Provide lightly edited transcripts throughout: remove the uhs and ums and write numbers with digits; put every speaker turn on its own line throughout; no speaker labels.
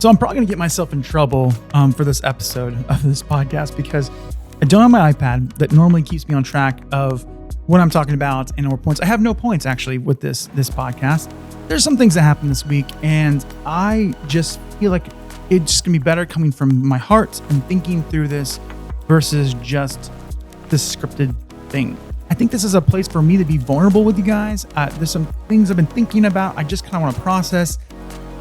So I'm probably going to get myself in trouble for this episode of this podcast because I don't have my iPad that normally keeps me on track of what I'm talking about and or points. I have no points actually with this podcast. There's some things that happened this week and I just feel like it's just going to be better coming from my heart and thinking through this versus just this scripted thing. I think this is a place for me to be vulnerable with you guys. There's some things I've been thinking about. I just kind of want to process.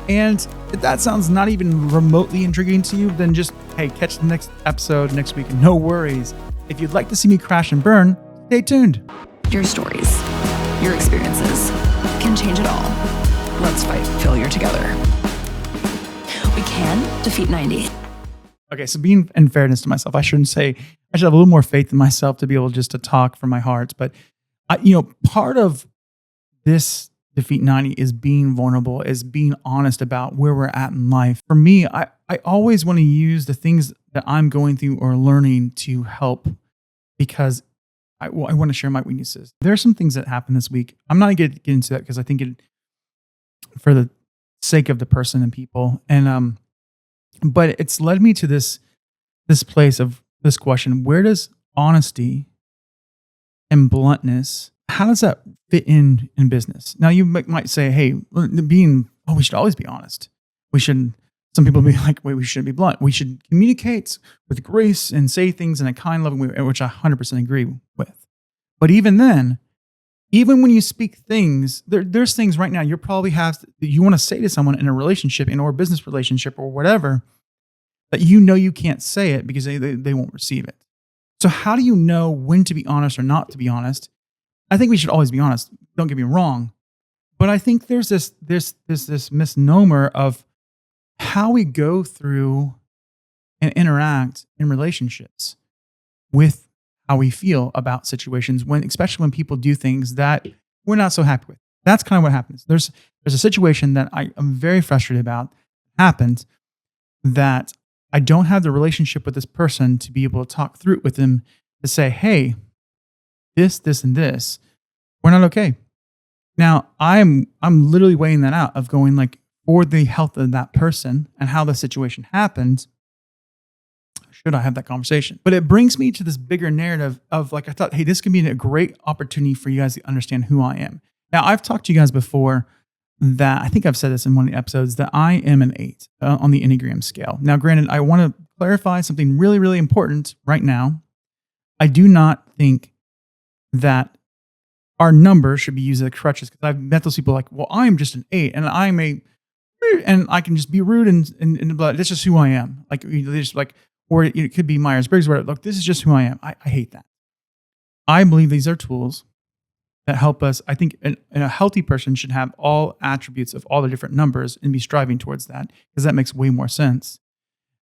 And if that sounds not even remotely intriguing to you, then just, hey, catch the next episode next week. No worries. If you'd like to see me crash and burn, stay tuned.
Your stories, your experiences can change it all. Let's fight failure together. We can defeat 90.
Okay, so being in fairness to myself, I shouldn't say, I should have a little more faith in myself to be able just to talk from my heart. But, part of this defeat 90 is being vulnerable, is being honest about where we're at in life. For me, I always want to use the things that I'm going through or learning to help because I want to share my weaknesses. There are some things that happened this week. I'm not going to get into that because I think it, for the sake of the person and people. And, but it's led me to this place of this question: where does honesty and bluntness, how does that fit in business? Now you might say, hey, we should always be honest. We shouldn't. Some people be like, wait, we shouldn't be blunt. We should communicate with grace and say things in a kind, loving way, which I 100% agree with. But even then, even when you speak things, there's things right now you probably have that you want to say to someone in a relationship, or a business relationship or whatever, that you can't say it because they won't receive it. So how do you know when to be honest or not to be honest? I think we should always be honest. Don't get me wrong. But I think there's this misnomer of how we go through and interact in relationships with how we feel about situations, especially when people do things that we're not so happy with. That's kind of what happens. There's a situation that I am very frustrated about happened, that I don't have the relationship with this person to be able to talk through it with them to say, hey, this, and this, we're not okay. Now, I'm literally weighing that out of going like, for the health of that person and how the situation happened, should I have that conversation? But it brings me to this bigger narrative of like, I thought, hey, this could be a great opportunity for you guys to understand who I am. Now, I've talked to you guys before that, I think I've said this in one of the episodes, that I am an 8 on the Enneagram scale. Now, granted, I want to clarify something really, really important right now. I do not think that our number should be used as crutches, because I've met those people like, well, I'm just an 8 and and I can just be rude and blah. That's just who I am. Like, they just like, or it could be Myers-Briggs, where look, this is just who I am. I hate that. I believe these are tools that help us. I think a healthy person should have all attributes of all the different numbers and be striving towards that, because that makes way more sense.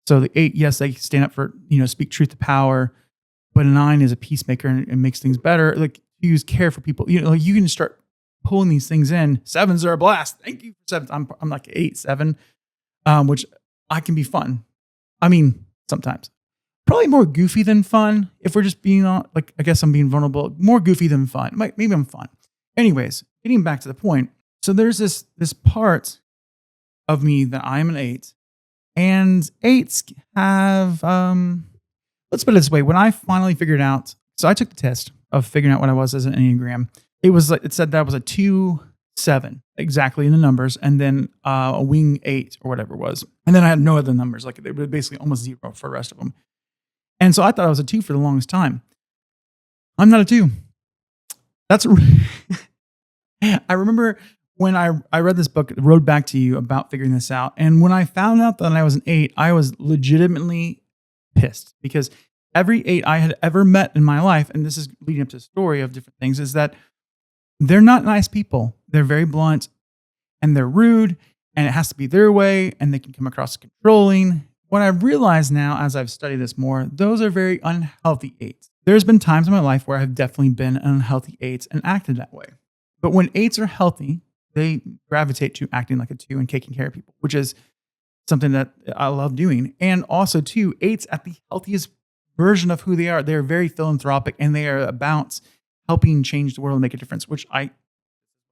So the 8, yes, they stand up for, speak truth to power, but a 9 is a peacemaker and makes things better. Like, use care for people. Like you can start pulling these things in. 7s are a blast. Thank you for 7s. I'm like 8, 7, which I can be fun. I mean, sometimes probably more goofy than fun. If we're just being like, I guess I'm being vulnerable, more goofy than fun. Maybe I'm fun. Anyways, getting back to the point. So there's this part of me that I'm an 8, and 8s have, let's put it this way. When I finally figured out, so I took the test of figuring out what I was as an Enneagram. It said that I was a 2-7, exactly in the numbers, and then a wing 8 or whatever it was. And then I had no other numbers. Like, they were basically almost 0 for the rest of them. And so I thought I was a 2 for the longest time. I'm not a 2. I remember when I read this book, Road Back to You, about figuring this out. And when I found out that I was an 8, I was legitimately pissed, because every 8 I had ever met in my life, and this is leading up to a story of different things, is that they're not nice people. They're very blunt and they're rude, and it has to be their way, and they can come across as controlling. What I've realized now, as I've studied this more, those are very unhealthy 8s. There's been times in my life where I've definitely been an unhealthy 8 and acted that way. But when 8s are healthy, they gravitate to acting like a 2 and taking care of people, which is something that I love doing. And also, too, 8s at the healthiest version of who they are. They're very philanthropic, and they are about helping change the world and make a difference, which I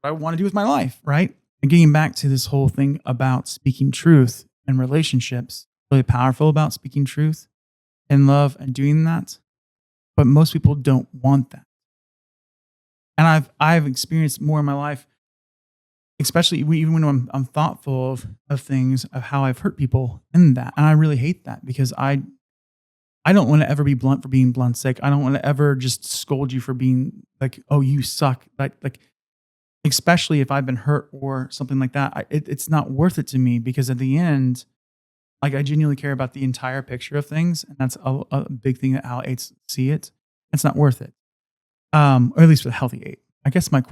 want to do with my life, right? And getting back to this whole thing about speaking truth, and relationships really powerful about speaking truth in love and doing that. But most people don't want that. And I've experienced more in my life, especially even when I'm thoughtful of things, of how I've hurt people in that. And I really hate that because I don't want to ever be blunt for being blunt's sake. I don't want to ever just scold you for being like, oh, you suck. Like especially if I've been hurt or something like that. It's not worth it to me because at the end, like I genuinely care about the entire picture of things. And that's a big thing that Al eights see it. It's not worth it. Or at least with a healthy 8. I guess my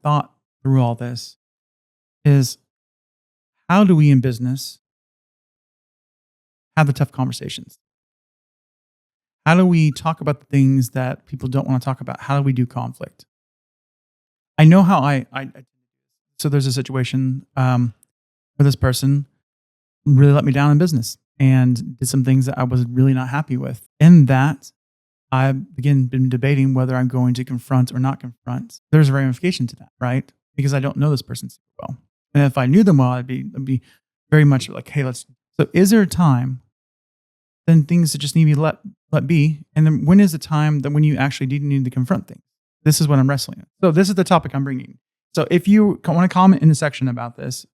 thought through all this is, how do we in business have the tough conversations? How do we talk about the things that people don't want to talk about? How do we do conflict? I know how so there's a situation where this person really let me down in business and did some things that I was really not happy with. In that, I've again been debating whether I'm going to confront or not confront. There's a ramification to that, right? Because I don't know this person super well. And if I knew them well, I'd be very much like, hey, let's. So is there a time then things that just need to be let be? And then when is the time that when you actually do need to confront things? This is what I'm wrestling with. So this is the topic I'm bringing. So if you want to comment in the section about this,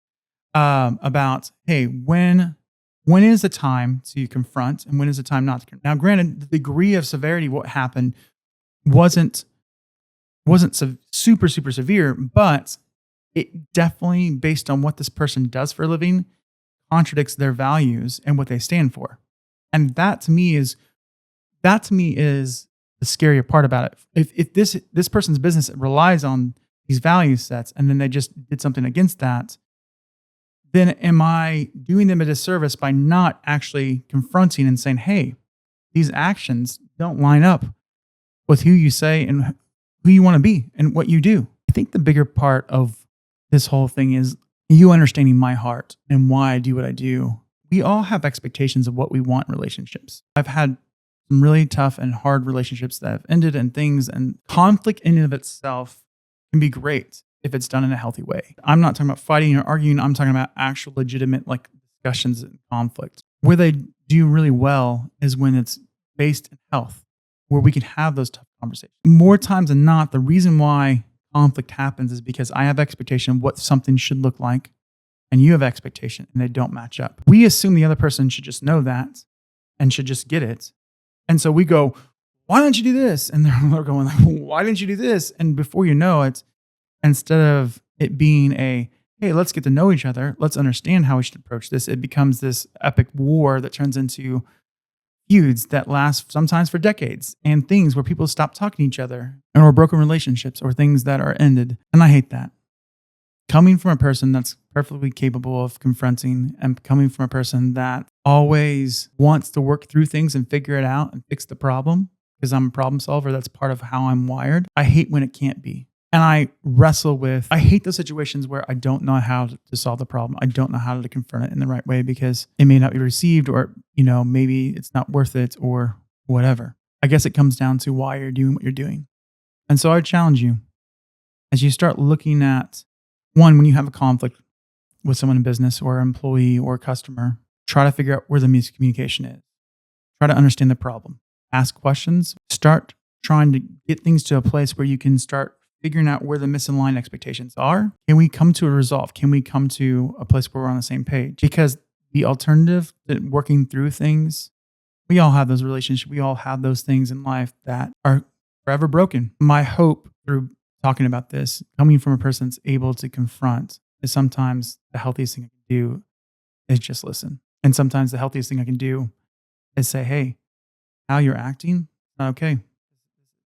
about, hey, when is the time to confront and when is the time not to confront? Now, granted, the degree of severity of what happened wasn't super, super severe, but it definitely, based on what this person does for a living, contradicts their values and what they stand for. And that to me is the scarier part about it. If this person's business relies on these value sets and then they just did something against that, then am I doing them a disservice by not actually confronting and saying, hey, these actions don't line up with who you say and who you want to be and what you do? I think the bigger part of this whole thing is you understanding my heart and why I do what I do. We all have expectations of what we want in relationships. I've had some really tough and hard relationships that have ended and things, and conflict in and of itself can be great if it's done in a healthy way. I'm not talking about fighting or arguing. I'm talking about actual legitimate like discussions and conflict. Where they do really well is when it's based in health, where we can have those tough conversations. More times than not, the reason why conflict happens is because I have expectation of what something should look like, and you have expectation, and they don't match up. We assume the other person should just know that and should just get it. And so we go, why don't you do this? And they're going like, why didn't you do this? And before you know it, instead of it being a, hey, let's get to know each other, let's understand how we should approach this, it becomes this epic war that turns into feuds that last sometimes for decades, and things where people stop talking to each other, or broken relationships, or things that are ended. And I hate that. Coming from a person that's perfectly capable of confronting, and coming from a person that always wants to work through things and figure it out and fix the problem, because I'm a problem solver, that's part of how I'm wired. I hate when it can't be. And I hate those situations where I don't know how to solve the problem. I don't know how to confront it in the right way because it may not be received, or, maybe it's not worth it or whatever. I guess it comes down to why you're doing what you're doing. And so I challenge you, as you start looking at, one, when you have a conflict with someone in business or an employee or a customer, try to figure out where the miscommunication is. Try to understand the problem. Ask questions. Start trying to get things to a place where you can start figuring out where the misaligned expectations are. Can we come to a resolve? Can we come to a place where we're on the same page? Because the alternative to working through things, we all have those relationships. We all have those things in life that are forever broken. My hope through talking about this, coming from a person that's able to confront, is sometimes the healthiest thing I can do is just listen. And sometimes the healthiest thing I can do is say, hey, how you're acting, not okay.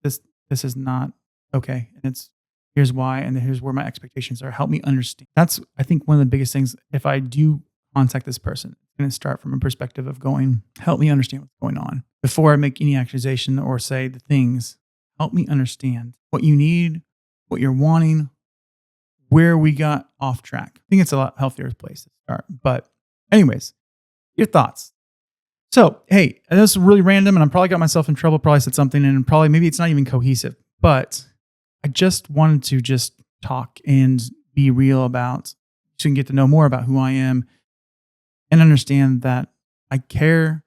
This is not okay. And here's why, and here's where my expectations are. Help me understand. That's, I think, one of the biggest things. If I do contact this person, it's going to start from a perspective of going, help me understand what's going on. Before I make any accusation or say the things, help me understand what you need, what you're wanting, where we got off track. I think it's a lot healthier place to start. But anyways, your thoughts. So, hey, this is really random, and I'm probably got myself in trouble, probably said something, and probably maybe it's not even cohesive, but I just wanted to just talk and be real about, so you can get to know more about who I am, and understand that I care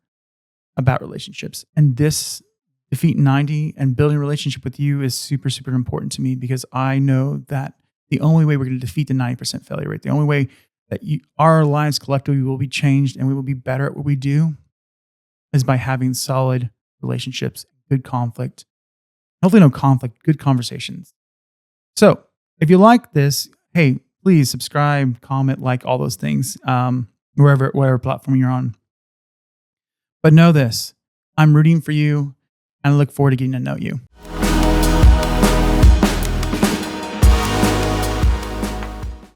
about relationships. And this Defeat 90 and building a relationship with you is super, super important to me, because I know that the only way we're going to defeat the 90% failure rate, the only way that our lives collectively will be changed and we will be better at what we do, is by having solid relationships, good conflict, hopefully no conflict, good conversations. So if you like this, hey, please subscribe, comment, like, all those things, whatever platform you're on. But know this, I'm rooting for you and I look forward to getting to know you.